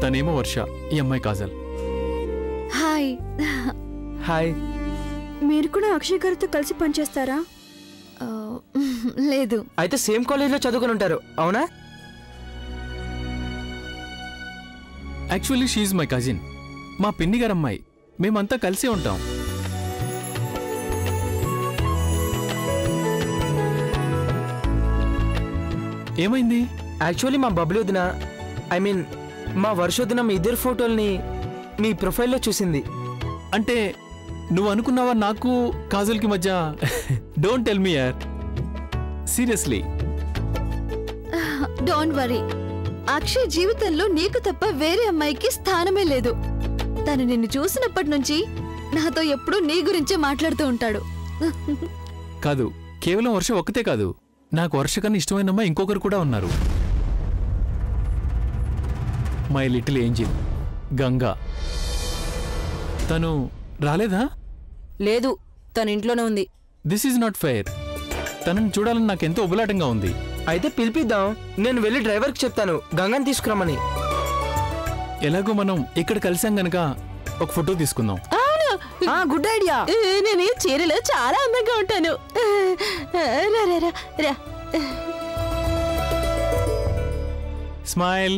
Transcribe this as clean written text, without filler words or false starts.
తనేమో వర్ష, ఈ అమ్మాయి కాజల్. హాయ్. హాయ్. మీరు కూడా అక్షయ్ గారితో కలిసి పనిచేస్తారా? లేదు. అయితే సేమ్ కాలేజ్లో చదువుకుని ఉంటారు, అవునా? యాక్చువల్లీ షీఈ్ మై కజిన్, మా పిన్ని గారు అమ్మాయి. మేమంతా కలిసే ఉంటాం. ఏమైంది? యాక్చువల్లీ మా బబ్లీ వదిన, ఐ మీన్ మా వర్ష వదిన మీ ఇద్దరు ఫోటోల్ని మీ ప్రొఫైల్లో చూసింది. అంటే నువ్వు అనుకున్నావా నాకు కాజల్కి మధ్య? డోంట్ టెల్ మీ యార్, సీరియస్లీ. డోంట్ వరీ, అక్షయ్ జీవితంలో నీకు తప్ప వేరే అమ్మాయికి స్థానమే లేదు. తను నిన్ను చూసినప్పటి నుంచి నాతో ఎప్పుడూ నీ గురించే మాట్లాడుతూ ఉంటాడు. కాదు, కేవలం వర్ష ఒక్కతే కాదు, నాకు వర్ష కన్నా ఇష్టమైన అమ్మాయి ఇంకొకరు కూడా ఉన్నారు. My little angel Ganga. తను రాలేదా? లేదు, తన ఇంట్లోనే ఉంది. This is not fair. తనని చూడాలని నాకెంతో ఉబలాటంగా ఉంది. అయితే పిలిపిద్దాం, నేను వెళ్ళి డ్రైవర్కి చెప్తాను గంగని తీసుకురమ్మని. ఎలాగో మనం ఇక్కడ కలిసాం గనక ఒక ఫోటో తీసుకుందాం. Good idea. నేను ఈ చీరలో చాలా అందంగా ఉంటాను. స్మైల్.